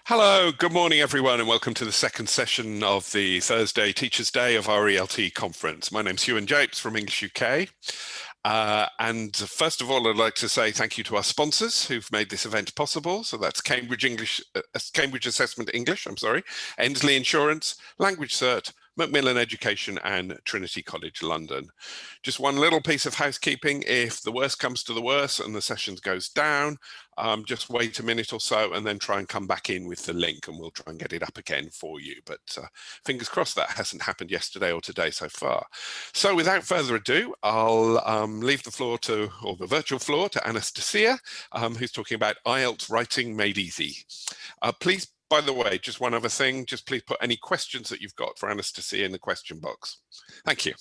Hello, good morning everyone, and welcome to the second session of the Thursday Teachers' Day of our ELT Conference. My name's Ewan Japes from English UK. And first of all, I'd like to say thank you to our sponsors who've made this event possible. So that's Cambridge Assessment English, Endsley Insurance, Language Cert, Macmillan Education and Trinity College London. Just one little piece of housekeeping: if the worst comes to the worst and the session goes down, just wait a minute or so and then try and come back in with the link and we'll try and get it up again for you. But fingers crossed that hasn't happened yesterday or today so far. So without further ado, I'll leave the floor to, or the virtual floor, to Anastasia, who's talking about IELTS writing made easy. Please, by the way, just one other thing, just please put any questions that you've got for Anastasia in the question box. Thank you.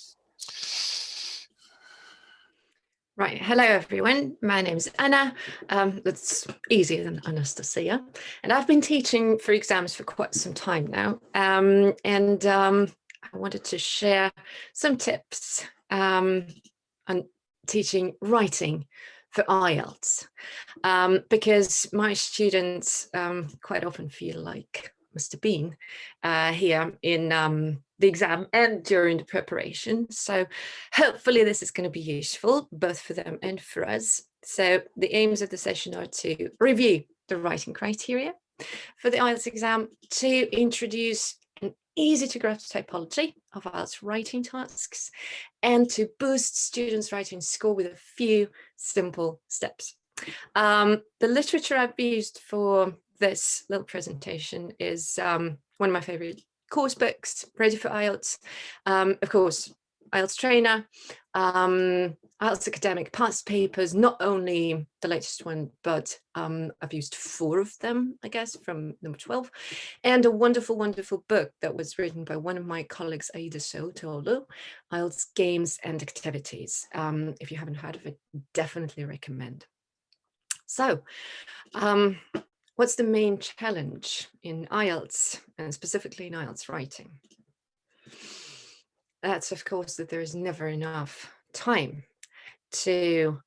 Right, hello everyone, my name is Anna. That's easier than Anastasia, and I've been teaching for exams for quite some time now, I wanted to share some tips on teaching writing for IELTS, because my students quite often feel like Mr. Bean here in the exam and during the preparation. So hopefully this is going to be useful both for them and for us. So the aims of the session are to review the writing criteria for the IELTS exam, to introduce an easy to grasp typology of IELTS writing tasks, and to boost students' writing score with a few simple steps. The literature I've used for this little presentation is one of my favorite course books, Ready for IELTS, of course, IELTS Trainer, IELTS Academic Past Papers, not only the latest one, but I've used 4 of them, I guess, from number 12, and a wonderful, wonderful book that was written by one of my colleagues, Aida Sotolu, IELTS Games and Activities. If you haven't heard of it, definitely recommend. So, what's the main challenge in IELTS, and specifically in IELTS writing? That's, of course, that there is never enough time to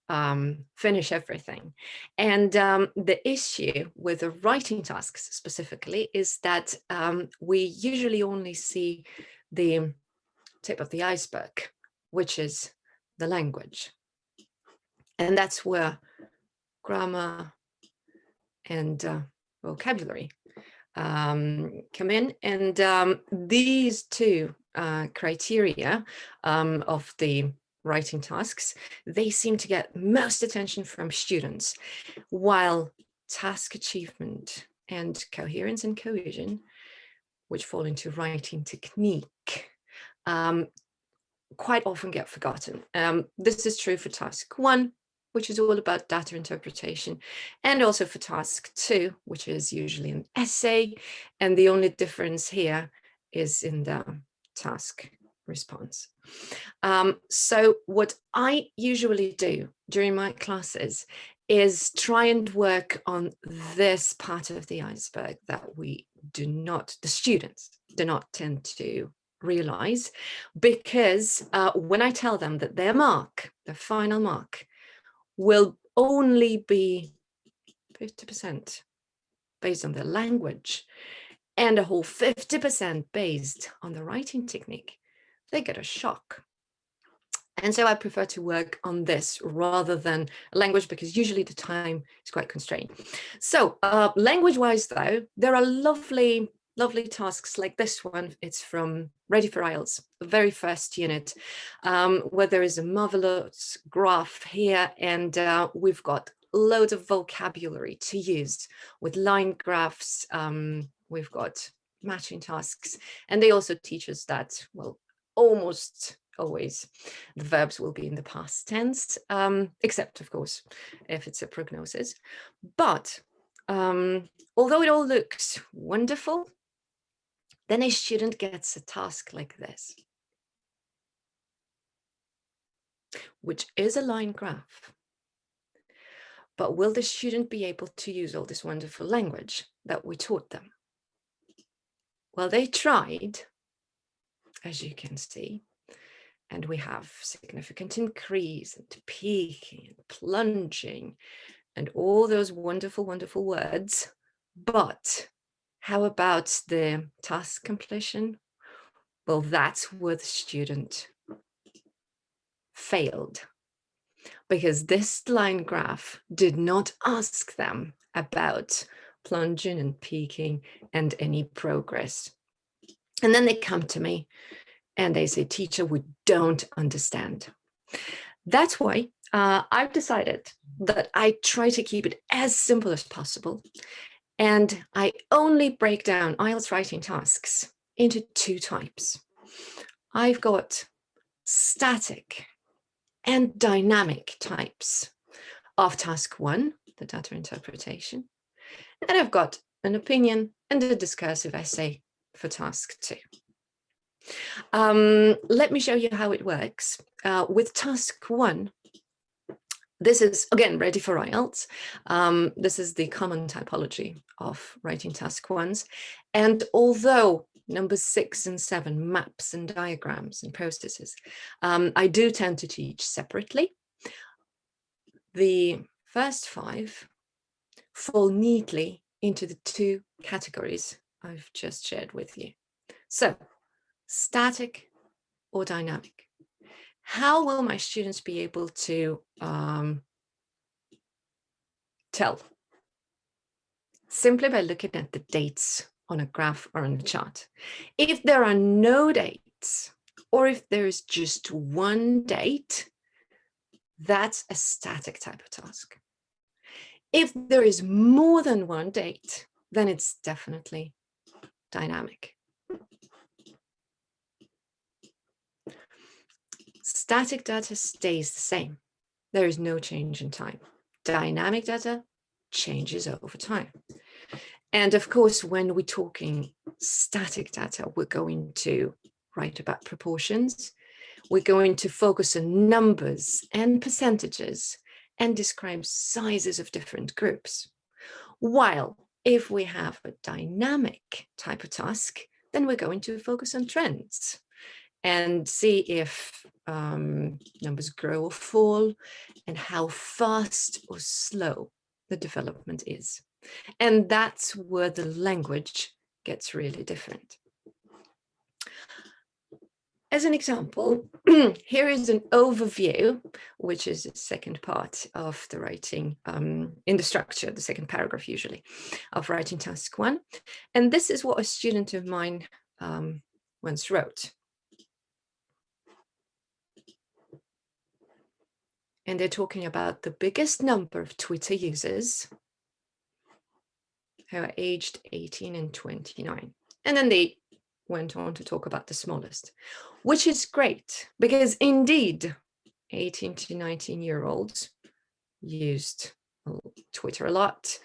finish everything. And the issue with the writing tasks specifically is that we usually only see the tip of the iceberg, which is the language. And that's where grammar and vocabulary come in, and these two criteria of the writing tasks, they seem to get most attention from students, while task achievement and coherence and cohesion, which fall into writing technique, quite often get forgotten. This is true for task 1, which is all about data interpretation, and also for task 2, which is usually an essay, and the only difference here is in the task response. So what I usually do during my classes is try and work on this part of the iceberg that the students do not tend to realize, because when I tell them that their final mark, will only be 50% based on the language and a whole 50% based on the writing technique, they get a shock. And so I prefer to work on this rather than language, because usually the time is quite constrained. So language-wise, though, there are lovely tasks like this one. It's from Ready for IELTS, the very first unit, where there is a marvelous graph here, and we've got loads of vocabulary to use with line graphs. We've got matching tasks, and they also teach us that, well, almost always the verbs will be in the past tense, except, of course, if it's a prognosis. But although it all looks wonderful, then a student gets a task like this, which is a line graph. But will the student be able to use all this wonderful language that we taught them? Well, they tried, as you can see, and we have significant increase and peaking and plunging and all those wonderful, wonderful words, but How about the task completion? Well, that's where the student failed, because this line graph did not ask them about plunging and peaking and any progress. And then they come to me and they say, teacher, we don't understand. That's why I've decided that I try to keep it as simple as possible. And I only break down IELTS writing tasks into two types. I've got static and dynamic types of task 1, the data interpretation. And I've got an opinion and a discursive essay for task 2. Let me show you how it works. With task 1, this is, again, ready for IELTS. This is the common typology of writing task 1s. And although numbers 6 and 7, maps and diagrams and processes, I do tend to teach separately. The first 5 fall neatly into the 2 categories I've just shared with you. So, static or dynamic. How will my students be able to tell? Simply by looking at the dates on a graph or on a chart. If there are no dates, or if there is just one date, that's a static type of task. If there is more than one date, then it's definitely dynamic. Static data stays the same. There is no change in time. Dynamic data changes over time. And of course, when we're talking static data, we're going to write about proportions. We're going to focus on numbers and percentages and describe sizes of different groups. While if we have a dynamic type of task, then we're going to focus on trends and see if numbers grow or fall and how fast or slow the development is. And that's where the language gets really different. As an example, here is an overview, which is the second part of the writing, in the structure, the second paragraph usually, of writing task 1. And this is what a student of mine once wrote. And they're talking about the biggest number of Twitter users who are aged 18 and 29. And then they went on to talk about the smallest, which is great because indeed 18 to 19-year-olds used Twitter a lot.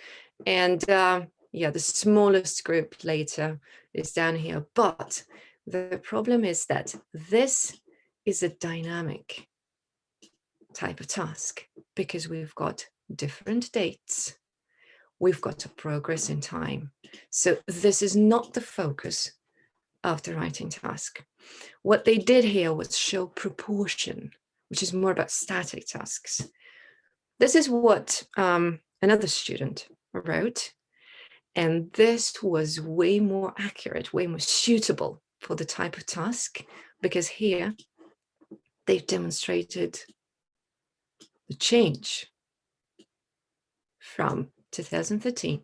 And yeah, the smallest group later is down here. But the problem is that this is a dynamic type of task because we've got different dates. We've got a progress in time. So this is not the focus of the writing task. What they did here was show proportion, which is more about static tasks. This is what another student wrote, and this was way more accurate, way more suitable for the type of task, because here they've demonstrated the change from 2013,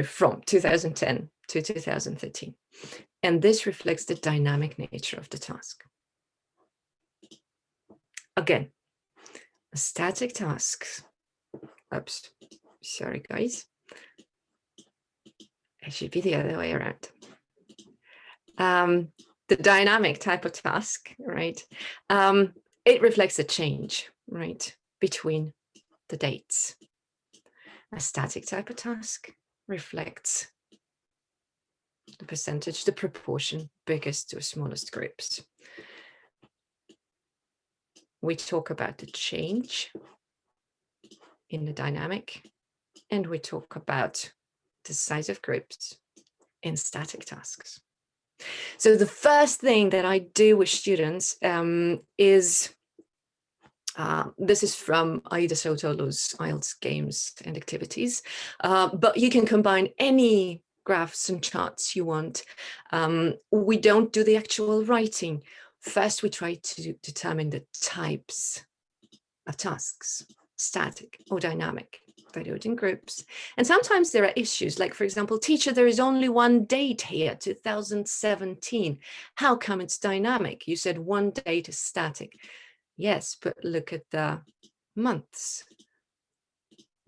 from 2010 to 2013. And this reflects the dynamic nature of the task. Again, a static task. Oops, sorry guys. It should be the other way around. The dynamic type of task, right? It reflects a change, right, between the dates. A static type of task reflects the percentage, the proportion, biggest to smallest groups. We talk about the change in the dynamic, and we talk about the size of groups in static tasks. So the first thing that I do with students is This is from Aida Sotolo's Ielts games and activities, but you can combine any graphs and charts you want. We don't do the actual writing. First, we try to determine the types of tasks, static or dynamic. They do it in groups. And sometimes there are issues, like, for example, teacher, there is only one date here, 2017. How come it's dynamic? You said one date is static. Yes, but look at the months.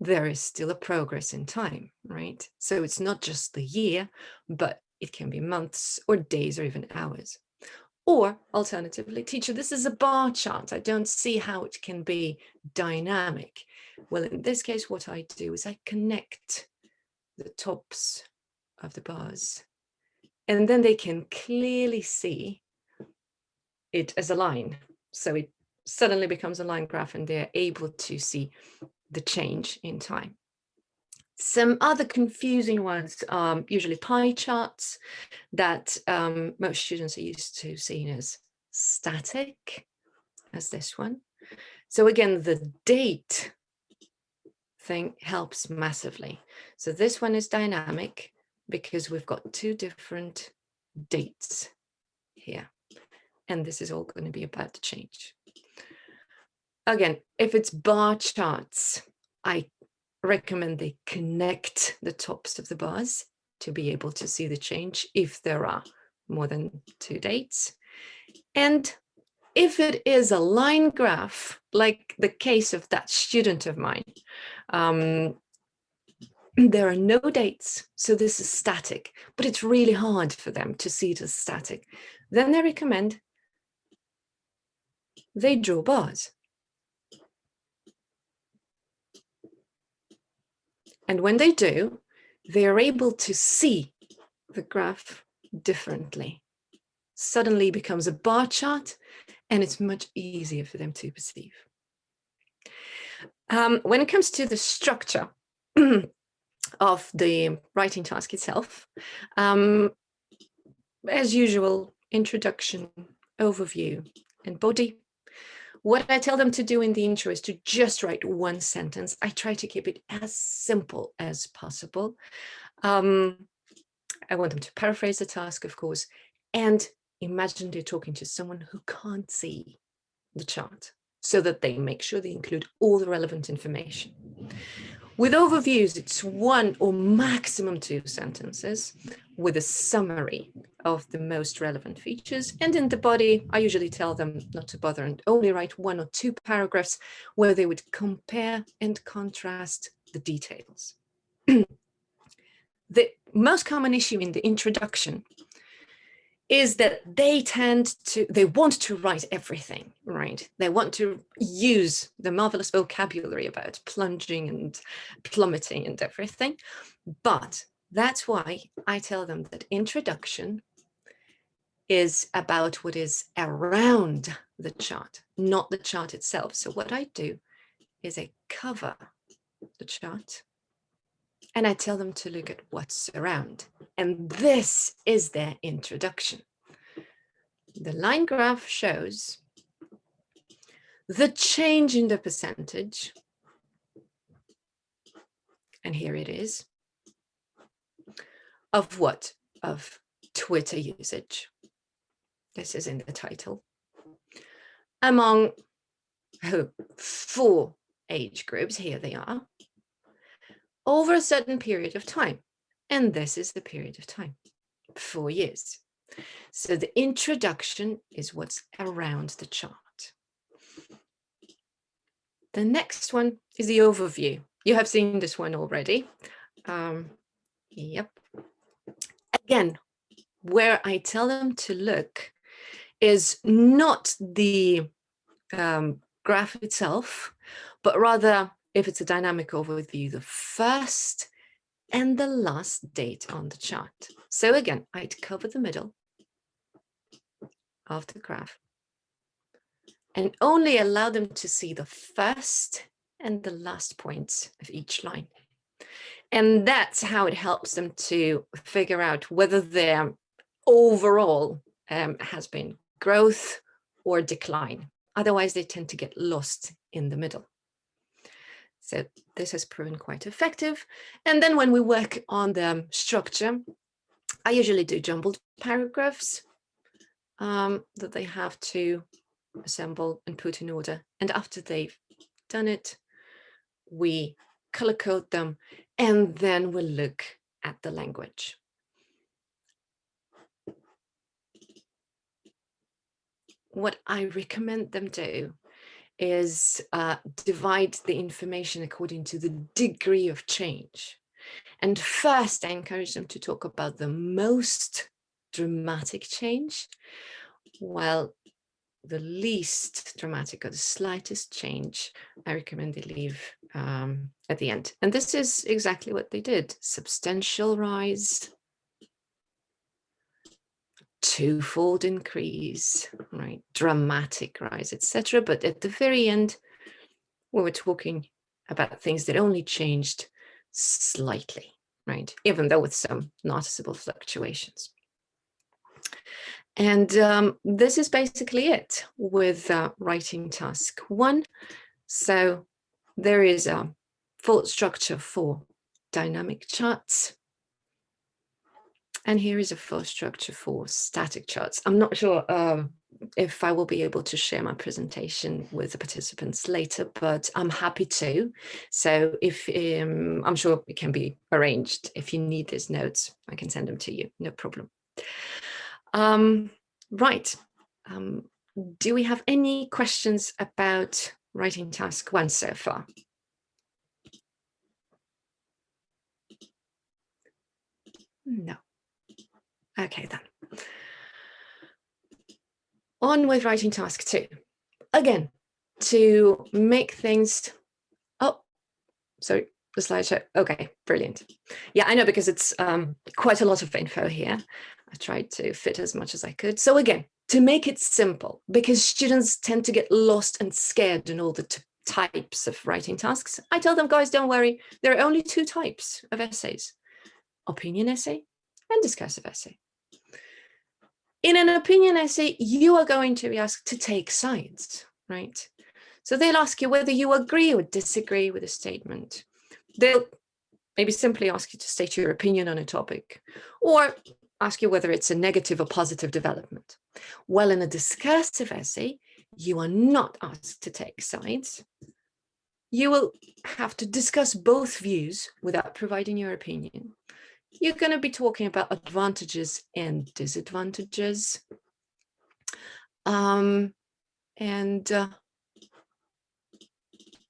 There is still a progress in time, right? So it's not just the year, but it can be months or days or even hours. Or alternatively, teacher, this is a bar chart. I don't see how it can be dynamic. Well, in this case, what I do is I connect the tops of the bars, and then they can clearly see it as a line. So it suddenly becomes a line graph, and they're able to see the change in time. Some other confusing ones are usually pie charts that most students are used to seeing as static, as this one. So again, the date thing helps massively. So this one is dynamic because we've got two different dates here. And this is all going to be about to change. Again, if it's bar charts, I recommend they connect the tops of the bars to be able to see the change if there are more than two dates. And if it is a line graph, like the case of that student of mine, there are no dates, so this is static, but it's really hard for them to see it as static. Then I recommend they draw bars. And when they do, they are able to see the graph differently. Suddenly becomes a bar chart, and it's much easier for them to perceive. When it comes to the structure of the writing task itself, as usual, introduction, overview, and body. What I tell them to do in the intro is to just write one sentence. I try to keep it as simple as possible. I want them to paraphrase the task, of course, and imagine they're talking to someone who can't see the chart, so that they make sure they include all the relevant information. With overviews, it's one or maximum two sentences with a summary of the most relevant features. And in the body, I usually tell them not to bother and only write one or two paragraphs where they would compare and contrast the details. The most common issue in the introduction is that they want to write everything, right? They want to use the marvelous vocabulary about plunging and plummeting and everything. But that's why I tell them that introduction is about what is around the chart, not the chart itself. So what I do is I cover the chart and I tell them to look at what's around. And this is their introduction. The line graph shows the change in the percentage. And here it is. Of what? Of Twitter usage. This is in the title. Among 4 age groups, here they are, over a certain period of time. And this is the period of time, 4 years. So the introduction is what's around the chart. The next one is the overview. You have seen this one already. Yep. Again, where I tell them to look is not the graph itself, but rather, if it's a dynamic overview, the first and the last date on the chart. So again, I'd cover the middle of the graph and only allow them to see the first and the last points of each line. And that's how it helps them to figure out whether their overall has been growth or decline. Otherwise, they tend to get lost in the middle. So this has proven quite effective. And then when we work on the structure, I usually do jumbled paragraphs that they have to assemble and put in order. And after they've done it, we color code them, and then we'll look at the language. What I recommend them do is divide the information according to the degree of change. And first, I encourage them to talk about the most dramatic change, while the least dramatic or the slightest change, I recommend they leave at the end. And this is exactly what they did. Substantial rise, twofold increase, right? Dramatic rise, etc. But at the very end, we were talking about things that only changed slightly, right? Even though with some noticeable fluctuations. And this is basically it with writing task 1. So there is a full structure for dynamic charts. And here is a full structure for static charts. I'm not sure if I will be able to share my presentation with the participants later, but I'm happy to. So if I'm sure it can be arranged. If you need these notes, I can send them to you, no problem. Right. Do we have any questions about writing task 1 so far? No. Okay, then. On with writing task 2. Again, to make things, oh, sorry, the slideshow. Okay, brilliant. Yeah, I know, because it's quite a lot of info here. I tried to fit as much as I could. So again, to make it simple, because students tend to get lost and scared in all the types of writing tasks, I tell them, guys, don't worry, there are only 2 types of essays: opinion essay and discursive essay. In an opinion essay, you are going to be asked to take sides, right? So they'll ask you whether you agree or disagree with a statement. They'll maybe simply ask you to state your opinion on a topic, or ask you whether it's a negative or positive development. Well, in a discursive essay, you are not asked to take sides. You will have to discuss both views without providing your opinion. You're going to be talking about advantages and disadvantages. And there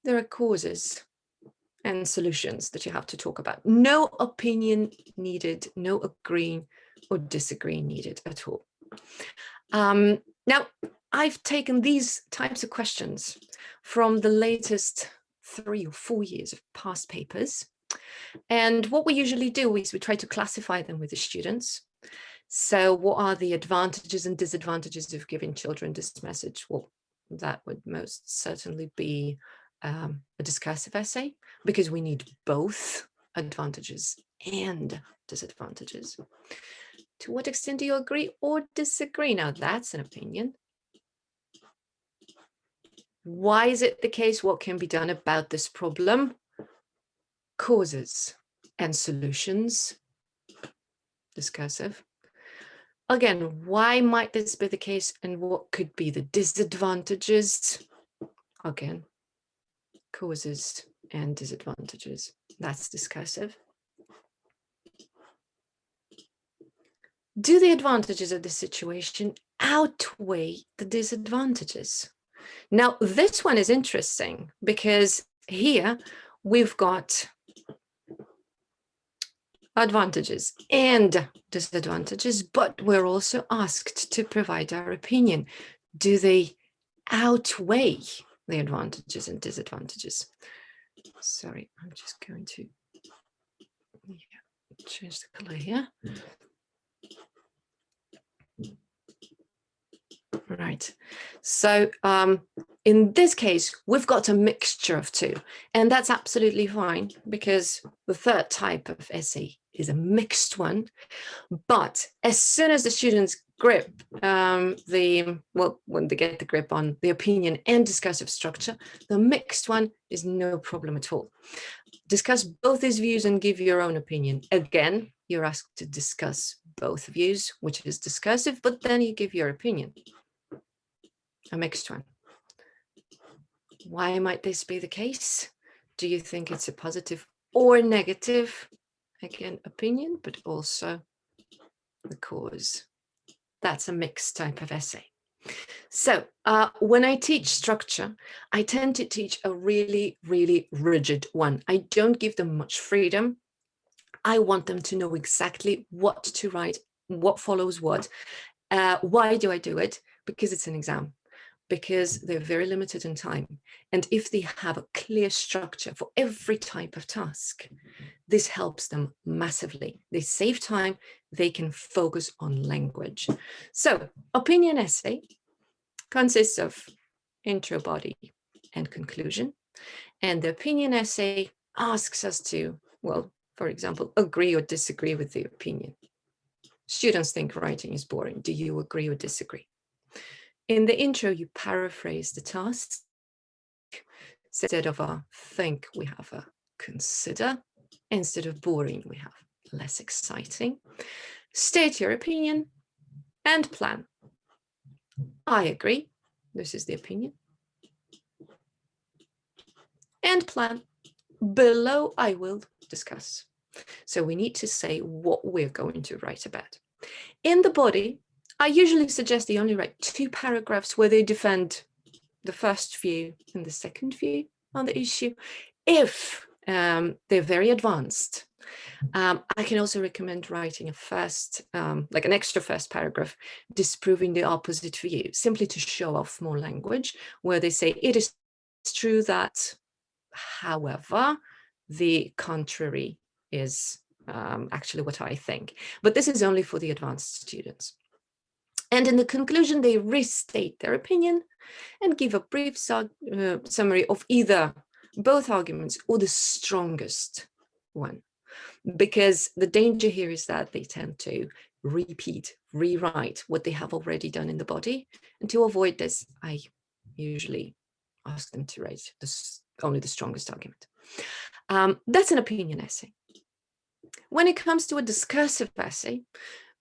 are causes and solutions that you have to talk about. No opinion needed, no agreeing or disagreeing needed at all. Now, I've taken these types of questions from the latest 3 or 4 years of past papers. And what we usually do is we try to classify them with the students. So what are the advantages and disadvantages of giving children this message? Well, that would most certainly be a discursive essay, because we need both advantages and disadvantages. To what extent do you agree or disagree? Now, that's an opinion. Why is it the case? What can be done about this problem? Causes and solutions, discursive. Again, why might this be the case, and what could be the disadvantages? Again, causes and disadvantages. That's discursive. Do the advantages of the situation outweigh the disadvantages? Now, this one is interesting, because here we've got advantages and disadvantages, but we're also asked to provide our opinion. Do they outweigh the advantages and disadvantages? Sorry, I'm just going to change the color here. Right. So in this case, we've got a mixture of 2, and that's absolutely fine, because the third type of essay is a mixed one. But as soon as the students grip, when they get the grip on the opinion and discursive structure, the mixed one is no problem at all. Discuss both these views and give your own opinion. Again, you're asked to discuss both views, which is discursive, but then you give your opinion. A mixed one. Why might this be the case? Do you think it's a positive or negative? Again, opinion, but also the cause. That's a mixed type of essay. So when I teach structure, I tend to teach a really, really rigid one. I don't give them much freedom. I want them to know exactly what to write, what follows what. Why do I do it? Because it's an exam, because they're very limited in time. And if they have a clear structure for every type of task, this helps them massively. They save time, they can focus on language. So opinion essay consists of intro, body, and conclusion. And the opinion essay asks us to, well, for example, agree or disagree with the opinion. Students think writing is boring. Do you agree or disagree? In the intro, you paraphrase the task. Instead of a think, we have a consider. Instead of boring, we have less exciting. State your opinion and plan. I agree. This is the opinion. And plan. Below, I will discuss. So we need to say what we're going to write about. In the body, I usually suggest they only write 2 paragraphs where they defend the first view and the second view on the issue. If they're very advanced, I can also recommend writing a first, like an extra first paragraph, disproving the opposite view, simply to show off more language, where they say it is true that, however, the contrary is actually what I think. But this is only for the advanced students. And in the conclusion, they restate their opinion and give a brief summary of either both arguments or the strongest one. Because the danger here is that they tend to repeat, rewrite what they have already done in the body. And to avoid this, I usually ask them to write only the strongest argument. That's an opinion essay. When it comes to a discursive essay,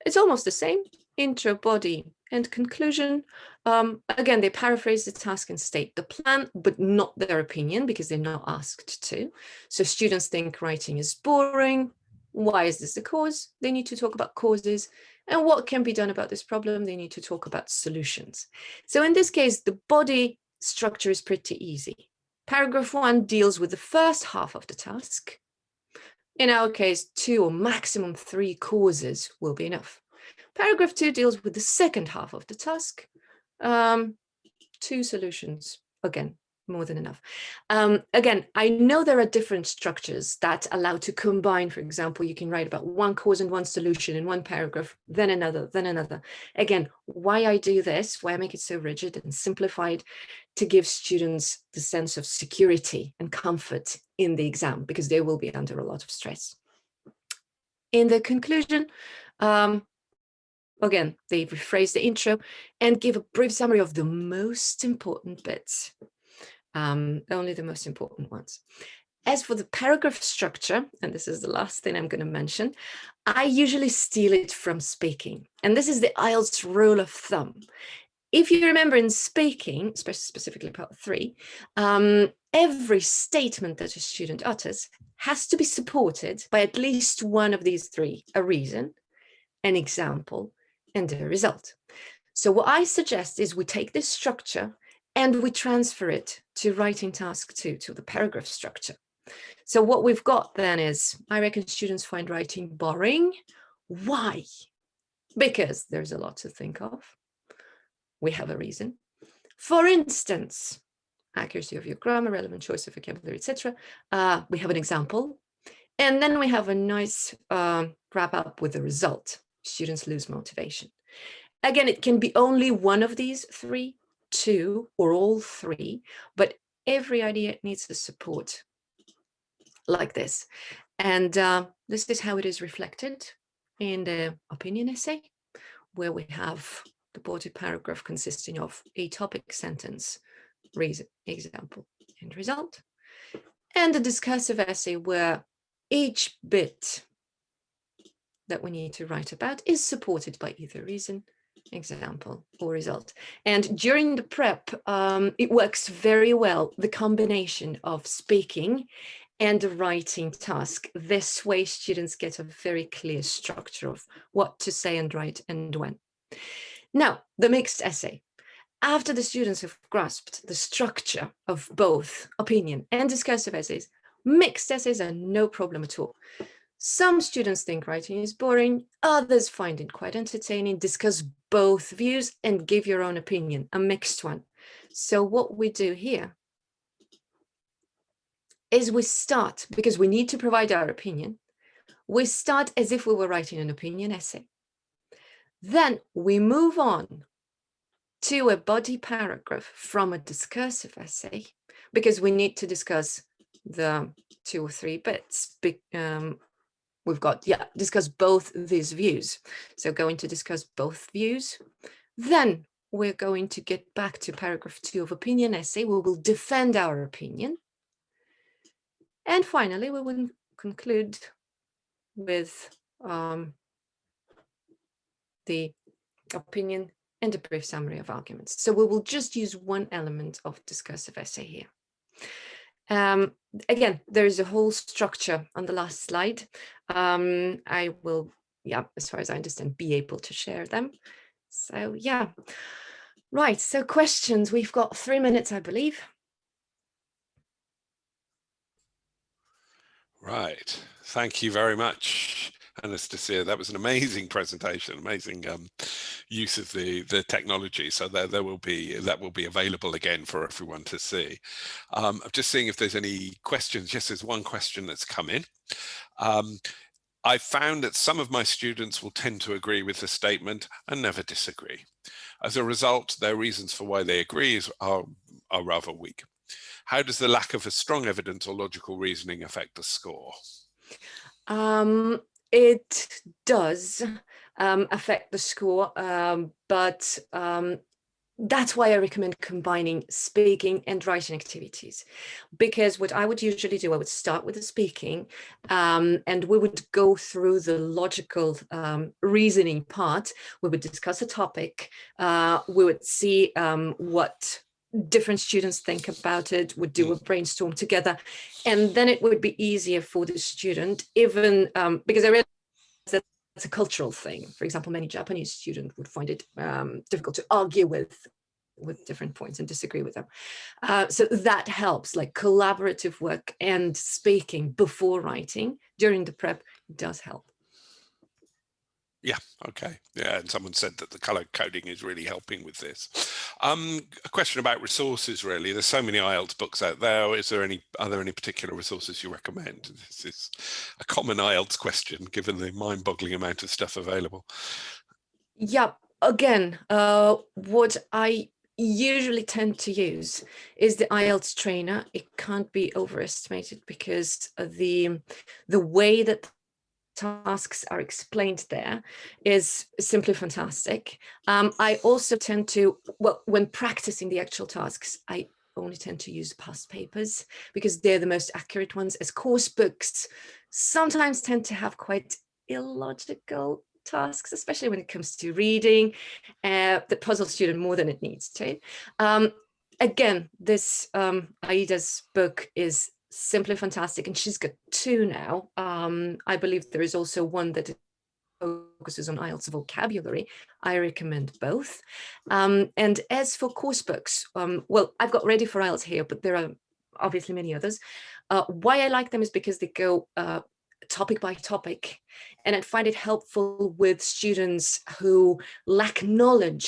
it's almost the same. Intro, body, and conclusion. Again, they paraphrase the task and state the plan, but not their opinion, because they're not asked to. So students think writing is boring. Why is this the cause? They need to talk about causes. And what can be done about this problem? They need to talk about solutions. So in this case, the body structure is pretty easy. Paragraph 1 deals with the first half of the task. In our case, 2 or maximum 3 causes will be enough. Paragraph 2 deals with the second half of the task. 2 solutions, again, more than enough. Again, I know there are different structures that allow to combine. For example, you can write about 1 cause and 1 solution in 1 paragraph, then another, then another. Again, why I do this, why I make it so rigid and simplified, to give students the sense of security and comfort in the exam, because they will be under a lot of stress. In the conclusion, again, they rephrase the intro and give a brief summary of the most important bits, only the most important ones. As for the paragraph structure, and this is the last thing I'm going to mention, I usually steal it from speaking. And this is the Ielts rule of thumb. If you remember in speaking, specifically part 3, every statement that a student utters has to be supported by at least one of these 3, a reason, an example, and a result. So what I suggest is we take this structure and we transfer it to writing task 2, to the paragraph structure. So what we've got then is, I reckon students find writing boring. Why? Because there's a lot to think of. We have a reason. For instance, accuracy of your grammar, relevant choice of vocabulary, etc. We have an example. And then we have a nice wrap up with the result. Students lose motivation. Again, it can be only one of these 3, 2, or all 3, but every idea needs the support like this. And this is how it is reflected in the opinion essay, where we have the body paragraph consisting of a topic, sentence, reason, example, and result. And a discursive essay where each bit that we need to write about is supported by either reason, example, or result. And during the prep, it works very well, the combination of speaking and a writing task. This way students get a very clear structure of what to say and write and when. Now, the mixed essay. After the students have grasped the structure of both opinion and discursive essays, mixed essays are no problem at all. Some students think writing is boring, others find it quite entertaining. Discuss both views and give your own opinion, a mixed one. So what we do here is we start, because we need to provide our opinion, we start as if we were writing an opinion essay. Then we move on to a body paragraph from a discursive essay, because we need to discuss the 2 or 3 bits. We've got, discuss both these views. So going to discuss both views. Then we're going to get back to paragraph 2 of opinion essay. We will defend our opinion. And finally, we will conclude with the opinion and a brief summary of arguments. So we will just use one element of discursive essay here. Again, there is a whole structure on the last slide. I will, as far as I understand, be able to share them. So right, so questions. We've got 3 minutes, I believe. Right, thank you very much, Anastasia. That was an amazing presentation, amazing use of the technology. So that will be available again for everyone to see. I'm just seeing if there's any questions. Yes, there's one question that's come in. I found that some of my students will tend to agree with the statement and never disagree. As a result, their reasons for why they agree are rather weak. How does the lack of a strong evidence or logical reasoning affect the score? It does affect the score, but that's why I recommend combining speaking and writing activities. Because what I would usually do, I would start with the speaking, and we would go through the logical reasoning part. We would discuss a topic. We would see what different students think about it, would do a brainstorm together, and then it would be easier for the student, even because I realized that it's a cultural thing. For example, many Japanese students would find it difficult to argue with different points and disagree with them. So that helps, like collaborative work and speaking before writing during the prep does help. Yeah, okay. Yeah, and someone said that the color coding is really helping with this. A question about resources, really. There's so many IELTS books out there. Are there any particular resources you recommend? This is a common IELTS question, given the mind-boggling amount of stuff available. Yeah, again, what I usually tend to use is the IELTS trainer. It can't be overestimated because the way that tasks are explained there is simply fantastic. I also tend to, when practicing the actual tasks, I only tend to use past papers because they're the most accurate ones, as course books sometimes tend to have quite illogical tasks, especially when it comes to reading, that puzzle student more than it needs to. Again, this Aida's book is simply fantastic, and she's got 2 now. I believe there is also one that focuses on IELTS vocabulary. I recommend both. And as for course books, well, I've got Ready for IELTS here, but there are obviously many others. Why I like them is because they go topic by topic, and I find it helpful with students who lack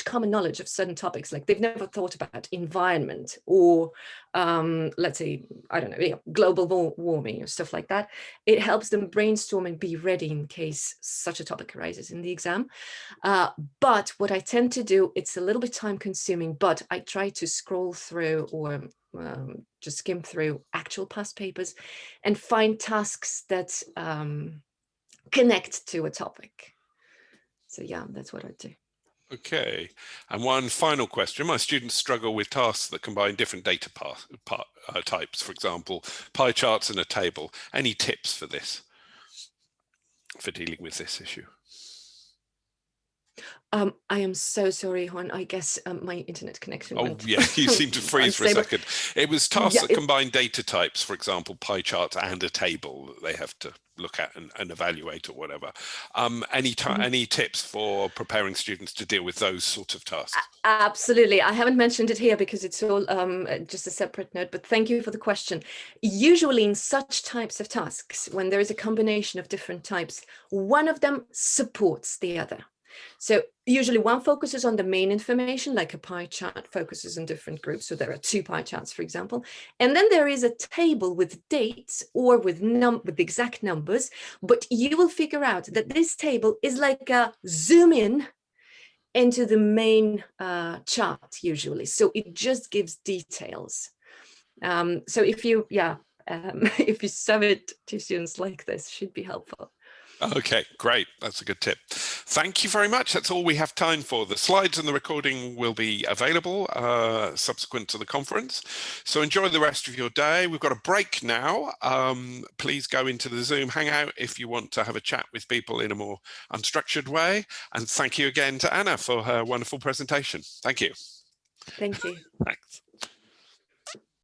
common knowledge of certain topics, like they've never thought about environment or let's say, I don't know, global warming or stuff like that. It helps them brainstorm and be ready in case such a topic arises in the exam. But what I tend to do, it's a little bit time consuming, but I try to scroll through or just skim through actual past papers and find tasks that connect to a topic. So yeah, that's what I do. Okay, and one final question. My students struggle with tasks that combine different data types, for example, pie charts and a table. Any tips for this, for dealing with this issue? I am so sorry, Juan. I guess my internet connection Oh, went yeah, you seem to freeze for a unstable. second. It was tasks Yeah, that combine data types, for example, pie charts and a table that they have to look at and evaluate or whatever. Any tips for preparing students to deal with those sort of tasks? Absolutely. I haven't mentioned it here because it's all just a separate note, but thank you for the question. Usually in such types of tasks, when there is a combination of different types, one of them supports the other. So usually one focuses on the main information, like a pie chart focuses on different groups. So there are 2 pie charts, for example. And then there is a table with dates or with exact numbers, but you will figure out that this table is like a zoom in into the main chart usually. So it just gives details. So if you, if you serve it to students like this, should be helpful. Okay, great. That's a good tip. Thank you very much. That's all we have time for. The slides and the recording will be available subsequent to the conference. So enjoy the rest of your day. We've got a break now. Please go into the Zoom Hangout if you want to have a chat with people in a more unstructured way. And thank you again to Anna for her wonderful presentation. Thank you. Thank you. Thanks.